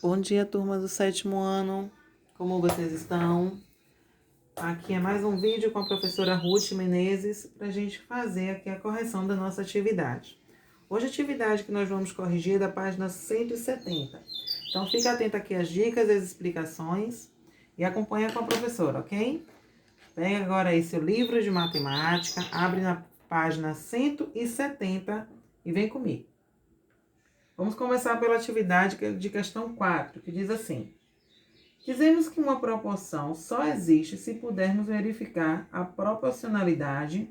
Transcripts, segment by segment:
Bom dia, turma do 7º ano. Como vocês estão? Aqui é mais um vídeo com a professora Ruth Menezes para a gente fazer aqui a correção da nossa atividade. Hoje a atividade que nós vamos corrigir é da página 170. Então fica atento aqui às dicas e às explicações e acompanha com a professora, ok? Pega agora aí seu livro de matemática, abre na página 170 e vem comigo. Vamos começar pela atividade de questão 4, que diz assim: dizemos que uma proporção só existe se pudermos verificar a proporcionalidade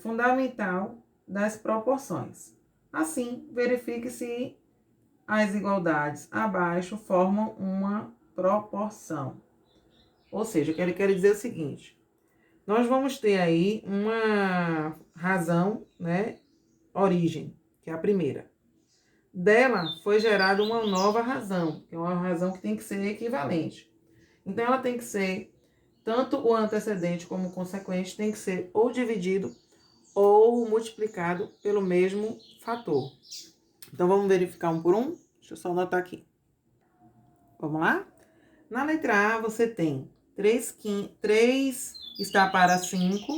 fundamental das proporções. Assim, verifique se as igualdades abaixo formam uma proporção. Ou seja, o que ele quer dizer é o seguinte: nós vamos ter aí uma razão, né, origem, que é a primeira. Dela foi gerada uma nova razão, que é uma razão que tem que ser equivalente. Então, ela tem que ser, tanto o antecedente como o consequente, tem que ser ou dividido ou multiplicado pelo mesmo fator. Então, vamos verificar um por um? Deixa eu só anotar aqui. Vamos lá? Na letra A, você tem 3 está para 5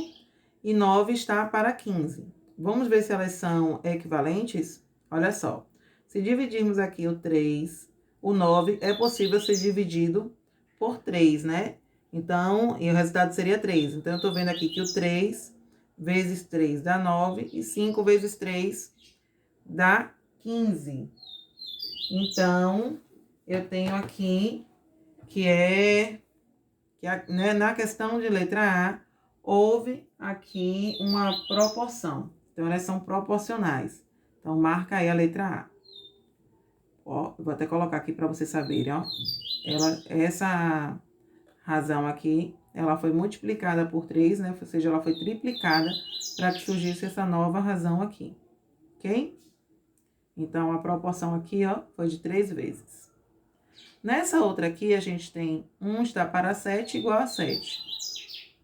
e 9 está para 15. Vamos ver se elas são equivalentes? Olha só. Se dividirmos aqui o 3, o 9 é possível ser dividido por 3, né? Então, e o resultado seria 3. Então, eu tô vendo aqui que o 3 vezes 3 dá 9 e 5 vezes 3 dá 15. Então, eu tenho aqui né, na questão de letra A, houve aqui uma proporção. Então, elas são proporcionais. Então, marca aí a letra A. Ó, eu vou até colocar aqui para vocês saberem, ó. Essa razão aqui, ela foi multiplicada por 3, né? Ou seja, ela foi triplicada para que surgisse essa nova razão aqui. Ok? Então, a proporção aqui, ó, foi de 3 vezes. Nessa outra aqui, a gente tem 1 está para 7 igual a 7.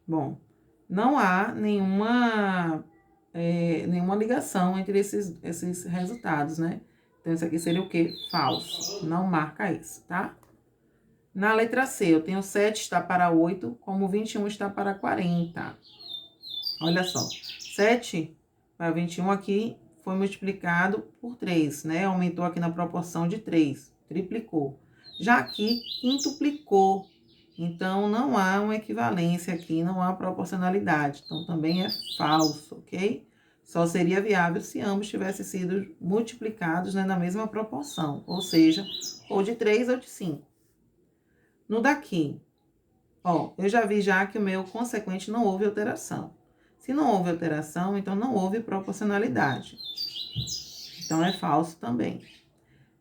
Bom, não há nenhuma ligação entre esses resultados, né? Então, isso aqui seria o quê? Falso. Não marca isso, tá? Na letra C, eu tenho 7 está para 8, como 21 está para 40. Olha só, 7 para 21 aqui foi multiplicado por 3, né? Aumentou aqui na proporção de 3, triplicou. Já aqui, quintuplicou. Então, não há uma equivalência aqui, não há proporcionalidade. Então, também é falso, ok? Só seria viável se ambos tivessem sido multiplicados, né, na mesma proporção. Ou seja, ou de 3 ou de 5. No daqui, ó, eu já vi já que o meu consequente não houve alteração. Se não houve alteração, então não houve proporcionalidade. Então, é falso também.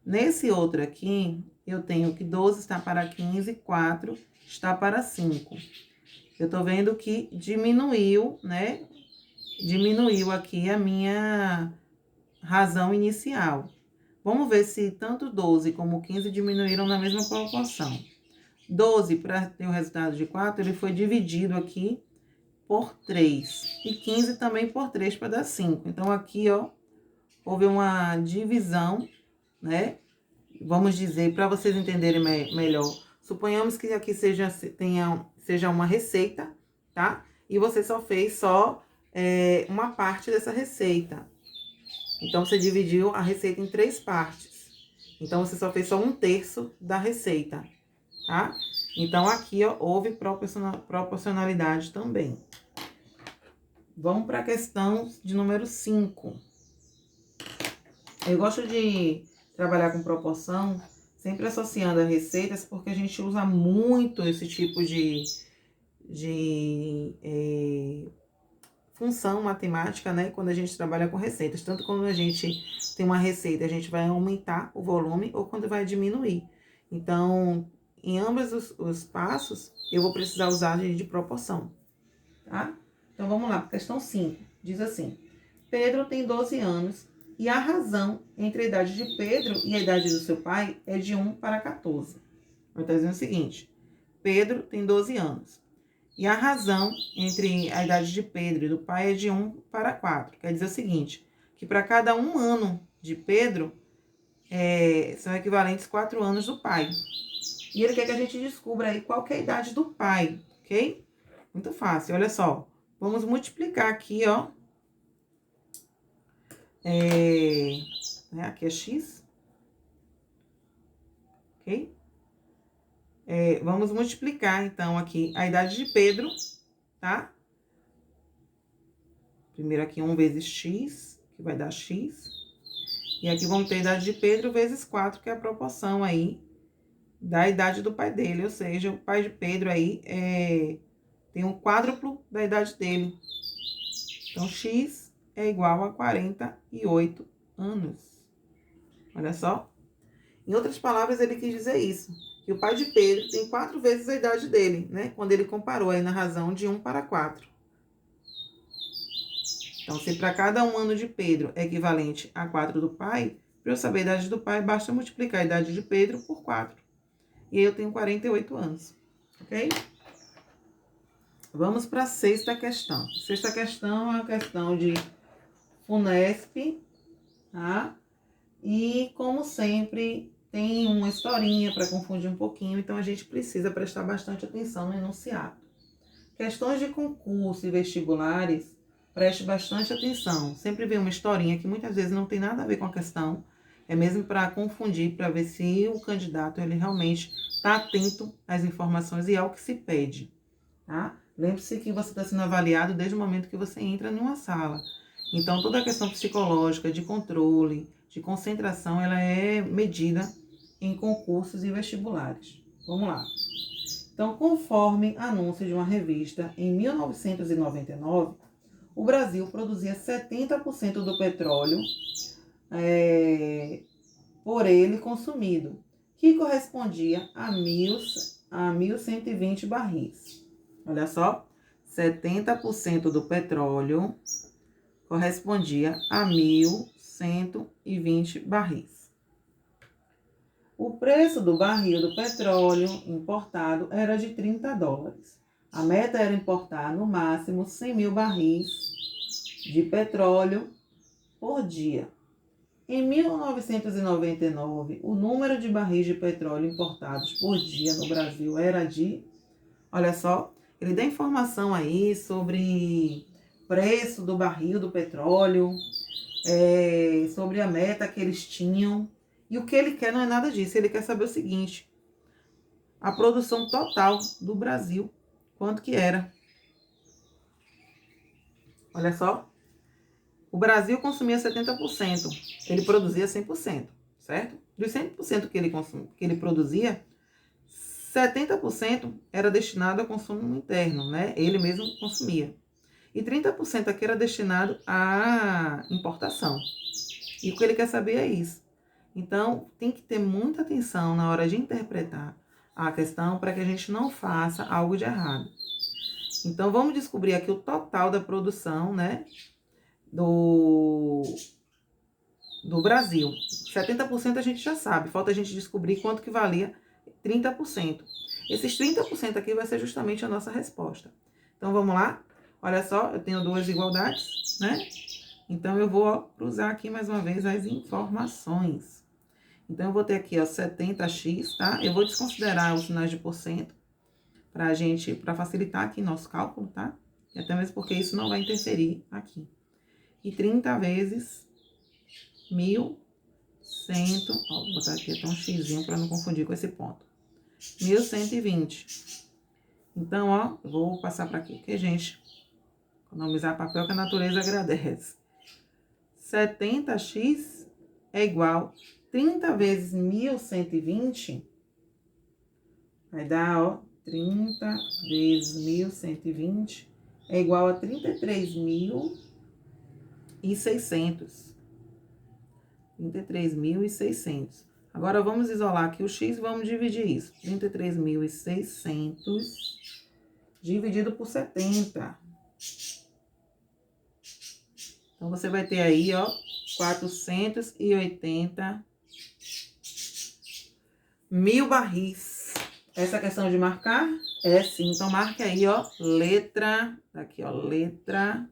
Nesse outro aqui, eu tenho que 12 está para 15, 4 está para 5. Eu tô vendo que diminuiu, né? Diminuiu aqui a minha razão inicial. Vamos ver se tanto 12 como 15 diminuíram na mesma proporção. 12, para ter o resultado de 4, ele foi dividido aqui por 3. E 15 também por 3 para dar 5. Então, aqui, ó, houve uma divisão, né? Vamos dizer, para vocês entenderem melhor, suponhamos que aqui seja uma receita, tá? E você só fez uma parte dessa receita. Então, você dividiu a receita em 3 partes. Então, você só fez só 1/3 da receita, tá? Então, aqui, ó, houve proporcionalidade também. Vamos para a questão de número 5. Eu gosto de trabalhar com proporção, sempre associando a receitas, porque a gente usa muito esse tipo de função matemática, né? Quando a gente trabalha com receitas. Tanto quando a gente tem uma receita, a gente vai aumentar o volume ou quando vai diminuir. Então, em ambos os passos, eu vou precisar usar de proporção, tá? Então, vamos lá, questão 5. Diz assim: Pedro tem 12 anos e a razão entre a idade de Pedro e a idade do seu pai é de 1 para 14. Vai estar dizendo o seguinte: Pedro tem 12 anos. E a razão entre a idade de Pedro e do pai é de 1 para 4. Quer dizer o seguinte, que para cada 1 ano de Pedro, são equivalentes 4 anos do pai. E ele quer que a gente descubra aí qual que é a idade do pai, ok? Muito fácil, olha só. Vamos multiplicar aqui, ó. Aqui é x, ok? Vamos multiplicar, então, aqui a idade de Pedro, tá? Primeiro aqui 1 vezes x, que vai dar x. E aqui vamos ter a idade de Pedro vezes 4, que é a proporção aí da idade do pai dele. Ou seja, o pai de Pedro aí tem um quádruplo da idade dele. Então, x é igual a 48 anos. Olha só. Em outras palavras, ele quis dizer isso. Que o pai de Pedro tem 4 vezes a idade dele, né? Quando ele comparou aí na razão de 1 para 4. Então, se para cada 1 ano de Pedro é equivalente a 4 do pai, para eu saber a idade do pai, basta multiplicar a idade de Pedro por 4. E aí eu tenho 48 anos, ok? Vamos para a sexta questão. Sexta questão é a questão de FUNESP, tá? E, como sempre, tem uma historinha para confundir um pouquinho, então a gente precisa prestar bastante atenção no enunciado. Questões de concurso e vestibulares, preste bastante atenção. Sempre vem uma historinha que muitas vezes não tem nada a ver com a questão, é mesmo para confundir, para ver se o candidato ele realmente está atento às informações e ao que se pede, tá? Lembre-se que você está sendo avaliado desde o momento que você entra em uma sala. Então, toda a questão psicológica, de controle, de concentração, ela é medida em concursos e vestibulares. Vamos lá. Então, conforme anúncio de uma revista, em 1999, o Brasil produzia 70% do petróleo por ele consumido, que correspondia a 1.120 barris. Olha só, 70% do petróleo correspondia a 1.120 barris. O preço do barril do petróleo importado era de $30. A meta era importar, no máximo, 100 mil barris de petróleo por dia. Em 1999, o número de barris de petróleo importados por dia no Brasil era de... Olha só, ele dá informação aí sobre preço do barril do petróleo, sobre a meta que eles tinham. E o que ele quer não é nada disso, ele quer saber o seguinte: a produção total do Brasil, quanto que era? Olha só, o Brasil consumia 70%, ele produzia 100%, certo? Dos 100% que ele produzia, 70% era destinado ao consumo interno, né? Ele mesmo consumia. E 30% aqui era destinado à importação. E o que ele quer saber é isso. Então, tem que ter muita atenção na hora de interpretar a questão para que a gente não faça algo de errado. Então, vamos descobrir aqui o total da produção, né, do Brasil. 70% a gente já sabe, falta a gente descobrir quanto que valia 30%. Esses 30% aqui vai ser justamente a nossa resposta. Então, vamos lá? Olha só, eu tenho 2 igualdades, né? Então, eu vou cruzar aqui mais uma vez as informações. Então, eu vou ter aqui, ó, 70x, tá? Eu vou desconsiderar os sinais de porcento para facilitar aqui nosso cálculo, tá? E até mesmo porque isso não vai interferir aqui. E 30 vezes 1.100, ó, vou botar aqui até um xzinho para não confundir com esse ponto. 1.120. Então, ó, eu vou passar para aqui, porque, gente, economizar papel que a natureza agradece. 70x é igual 30 vezes 1.120, vai dar, ó, 30 vezes 1.120 é igual a 33.600. 33.600. Agora, vamos isolar aqui o x e vamos dividir isso. 33.600 dividido por 70. Então, você vai ter aí, ó, 480 mil barris. Essa questão de marcar é sim. Então, marque aí, ó, letra, aqui, ó, letra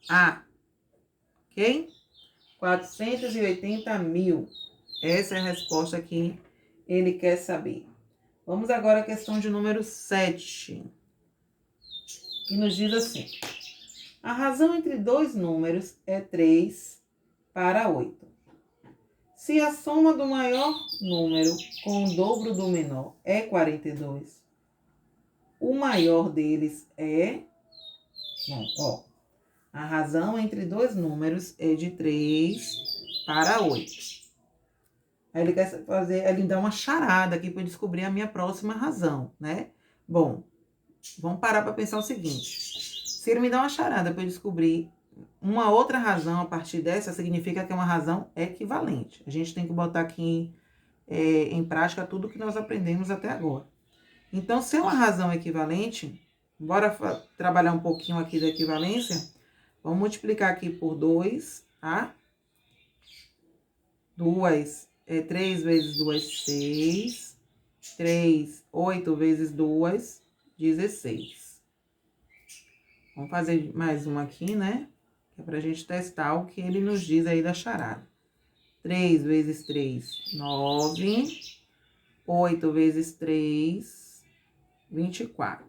A. Ok? 480 mil. Essa é a resposta que ele quer saber. Vamos agora à questão de número 7, que nos diz assim: a razão entre dois números é 3 para 8. Se a soma do maior número com o dobro do menor é 42, o maior deles é... Bom, ó, a razão entre dois números é de 3 para 8. Aí ele quer fazer, ele dá uma charada aqui para descobrir a minha próxima razão, né? Bom, vamos parar para pensar o seguinte. Se ele me dá uma charada para eu descobrir uma outra razão a partir dessa, significa que é uma razão equivalente. A gente tem que botar aqui em prática tudo que nós aprendemos até agora. Então, se é uma razão equivalente, bora trabalhar um pouquinho aqui da equivalência. Vamos multiplicar aqui por 2, tá? 3 vezes 2, 6. 3, 8 vezes 2, 16. Vamos fazer mais uma aqui, né? Que é pra gente testar o que ele nos diz aí da charada. 3 vezes 3, 9. 8 vezes 3, 24.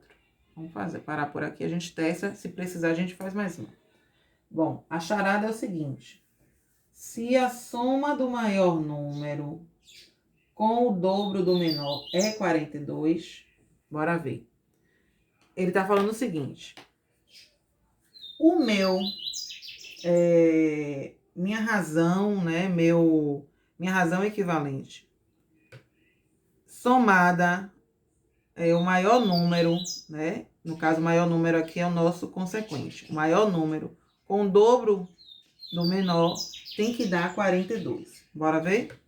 Vamos parar por aqui, a gente testa. Se precisar, a gente faz mais uma. Bom, a charada é o seguinte. Se a soma do maior número com o dobro do menor é 42, bora ver. Ele tá falando o seguinte. Minha razão, né? Minha razão equivalente somada é o maior número, né? No caso, o maior número aqui é o nosso consequente. O maior número com o dobro do menor tem que dar 42. Bora ver?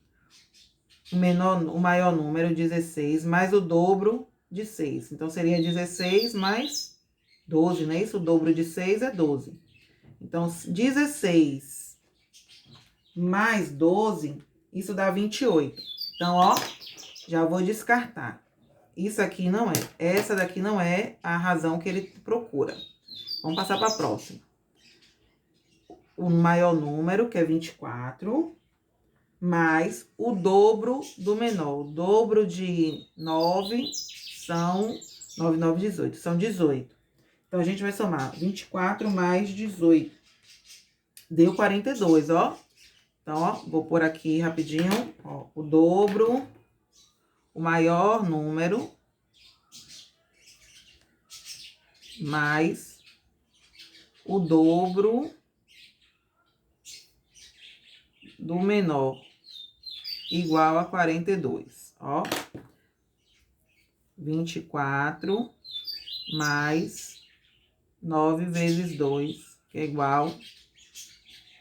O maior número, 16, mais o dobro de 6. Então, seria 16 mais 12, não é isso? O dobro de 6 é 12. Então, 16 mais 12, isso dá 28. Então, ó, já vou descartar. Isso aqui não é. Essa daqui não é a razão que ele procura. Vamos passar para a próxima. O maior número, que é 24, mais o dobro do menor. O dobro de 9 são 9, 9, 18. São 18. Então, a gente vai somar 24 mais 18. Deu 42, ó. Então, ó, vou pôr aqui rapidinho, ó, o dobro, o maior número, mais o dobro do menor, igual a 42, ó. 24 mais 9 vezes 2, que é igual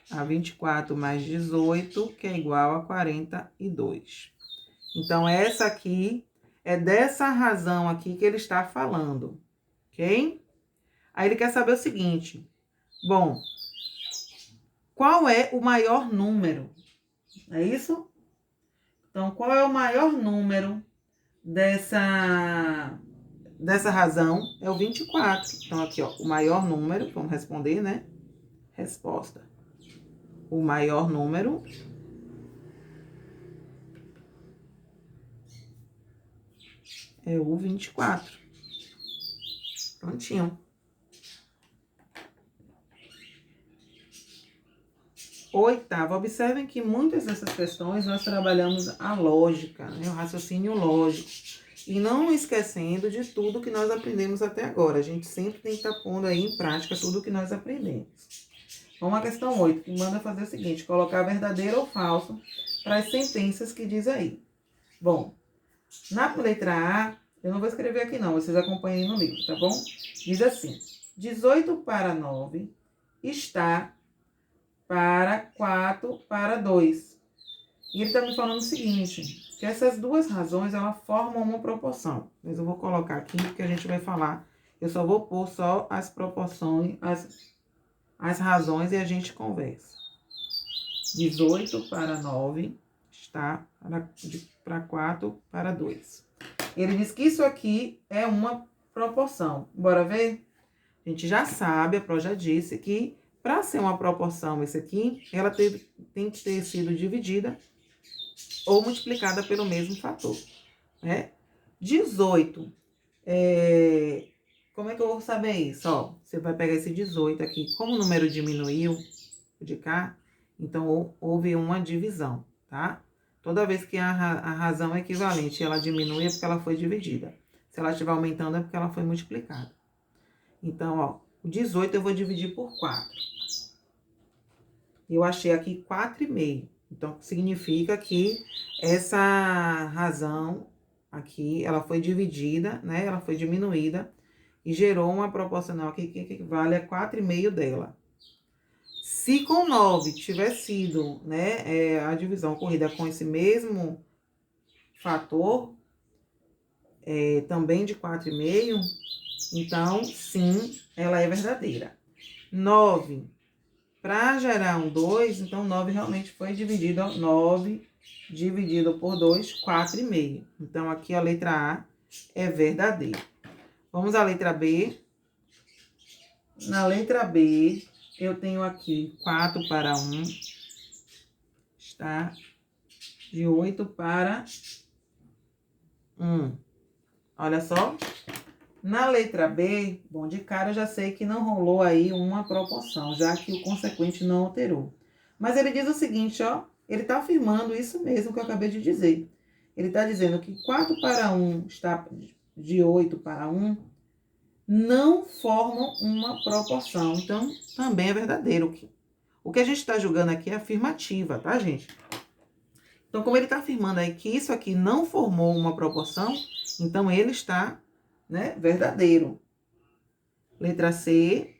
a 24 mais 18, que é igual a 42. Então, essa aqui é dessa razão aqui que ele está falando, ok? Aí ele quer saber o seguinte. Bom, qual é o maior número? É isso? Então, qual é o maior número dessa razão? É o 24. Então, aqui, ó, o maior número, vamos responder, né? Resposta. O maior número é o 24. Prontinho. Oitava, observem que muitas dessas questões nós trabalhamos a lógica, né? O raciocínio lógico. E não esquecendo de tudo que nós aprendemos até agora. A gente sempre tem que estar pondo aí em prática tudo que nós aprendemos. Vamos à questão 8, que manda fazer o seguinte: colocar verdadeiro ou falso para as sentenças que diz aí. Bom, na letra A, eu não vou escrever aqui não, vocês acompanhem no livro, tá bom? Diz assim: 18 para 9 está para 4 para 2. E ele está me falando o seguinte, que essas duas razões, elas formam uma proporção. Mas eu vou colocar aqui, porque a gente vai falar, eu só vou pôr só as proporções, as razões e a gente conversa. 18 para 9 está para 4 para 2. Ele diz que isso aqui é uma proporção. Bora ver? A gente já sabe, a Pro já disse que para ser uma proporção esse aqui, ela tem que ter sido dividida ou multiplicada pelo mesmo fator, né? 18, como é que eu vou saber isso? Ó, você vai pegar esse 18 aqui, como o número diminuiu de cá, então houve uma divisão, tá? Toda vez que a razão é equivalente, ela diminui é porque ela foi dividida. Se ela estiver aumentando é porque ela foi multiplicada. Então, ó, o 18 eu vou dividir por 4. Eu achei aqui 4,5. Então, significa que essa razão aqui, ela foi dividida, né? Ela foi diminuída e gerou uma proporcional aqui que equivale a 4,5 dela. Se com 9 tiver sido, né, a divisão ocorrida com esse mesmo fator, também de 4,5, então, sim, ela é verdadeira. 9, para gerar um 2, então 9 realmente foi dividido, 9 dividido por 2, 4,5. Então, aqui a letra A é verdadeira. Vamos à letra B. Na letra B, eu tenho aqui 4 para 1, está de 8 para 1. Olha só. Na letra B, bom, de cara eu já sei que não rolou aí uma proporção, já que o consequente não alterou. Mas ele diz o seguinte, ó, ele está afirmando isso mesmo que eu acabei de dizer. Ele está dizendo que 4 para 1 está de 8 para 1 não formam uma proporção. Então, também é verdadeiro. O que a gente está julgando aqui é afirmativa, tá, gente? Então, como ele está afirmando aí que isso aqui não formou uma proporção, então ele está, né, verdadeiro. Letra C.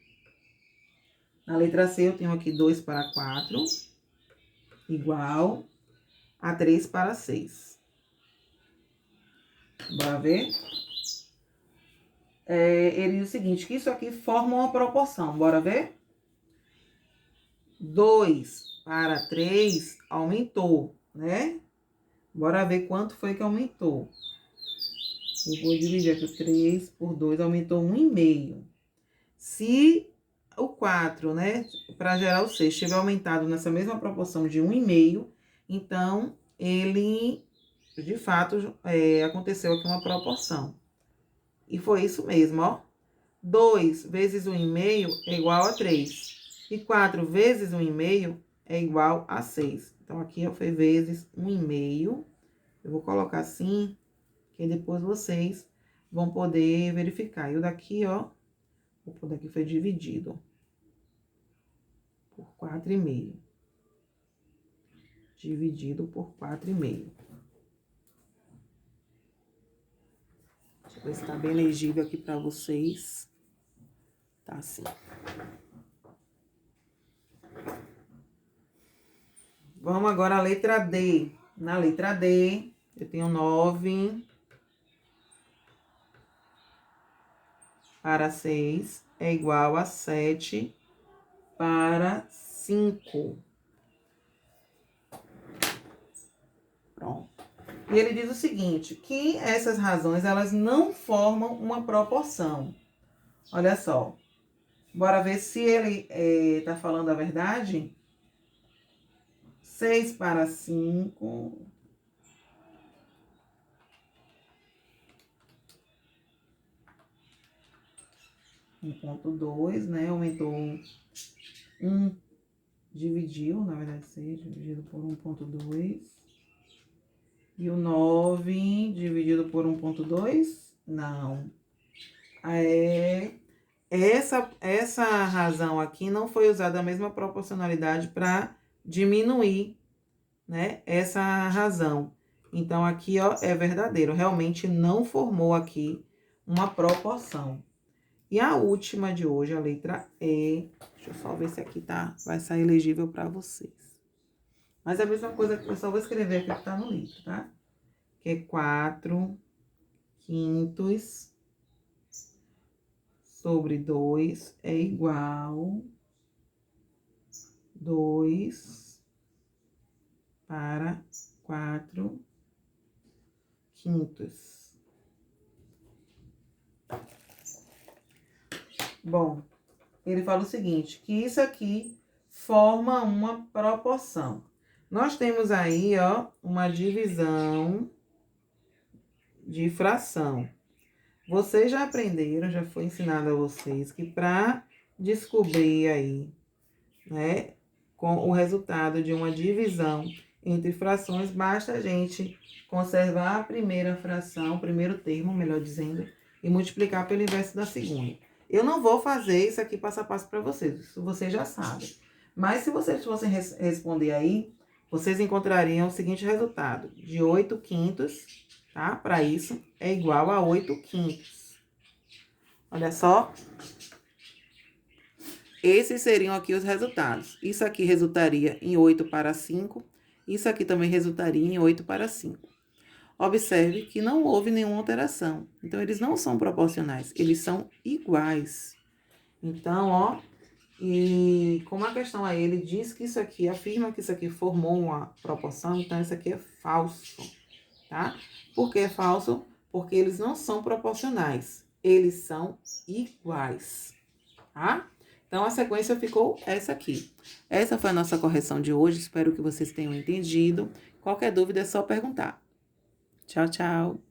Na letra C eu tenho aqui 2 para 4, igual a 3 para 6. Bora ver? Ele diz o seguinte, que isso aqui forma uma proporção. Bora ver? 2 para 3 aumentou, né? Bora ver quanto foi que aumentou. Eu vou dividir aqui 3 por 2, aumentou 1,5. Se o 4, né, para gerar o 6, tiver aumentado nessa mesma proporção de 1,5, então ele, de fato, aconteceu aqui uma proporção. E foi isso mesmo, ó. 2 vezes 1,5 é igual a 3. E 4 vezes 1,5 é igual a 6. Então, aqui foi vezes 1,5. Eu vou colocar assim, que depois vocês vão poder verificar. E o daqui, ó, o daqui foi dividido por 4,5. Dividido por 4,5. Deixa eu ver se tá bem legível aqui para vocês. Tá assim. Vamos agora à letra D. Na letra D, eu tenho 9 para 6 é igual a 7 para 5. Pronto. E ele diz o seguinte, que essas razões, elas não formam uma proporção. Olha só. Bora ver se ele tá falando a verdade. 6 para 5. 1,2, né? Aumentou 1, dividiu, na verdade, 6 dividido por 1,2. E o 9 dividido por 1,2? Não. Essa razão aqui não foi usada a mesma proporcionalidade para diminuir, né, essa razão. Então, aqui, ó, é verdadeiro. Realmente não formou aqui uma proporção. E a última de hoje, a letra E. Deixa eu só ver se aqui vai sair legível para vocês. Mas é a mesma coisa que eu só vou escrever aqui que tá no livro, tá? Que é 4/5 sobre 2 é igual 2 para 4/5. Bom, ele fala o seguinte, que isso aqui forma uma proporção. Nós temos aí, ó, uma divisão de fração. Vocês já aprenderam, já foi ensinado a vocês que para descobrir aí, né, com o resultado de uma divisão entre frações, basta a gente conservar a primeira fração, o primeiro termo, melhor dizendo, e multiplicar pelo inverso da segunda. Eu não vou fazer isso aqui passo a passo para vocês, isso vocês já sabem. Mas se vocês fossem responder aí, vocês encontrariam o seguinte resultado: de 8 quintos, tá? Para isso, é igual a 8 quintos. Olha só. Esses seriam aqui os resultados. Isso aqui resultaria em 8 para 5. Isso aqui também resultaria em 8 para 5. Observe que não houve nenhuma alteração. Então, eles não são proporcionais, eles são iguais. Então, ó, e como a questão aí, ele diz que isso aqui, afirma que isso aqui formou uma proporção, então isso aqui é falso, tá? Por que é falso? Porque eles não são proporcionais, eles são iguais, tá? Então, a sequência ficou essa aqui. Essa foi a nossa correção de hoje, espero que vocês tenham entendido. Qualquer dúvida é só perguntar. Tchau, tchau.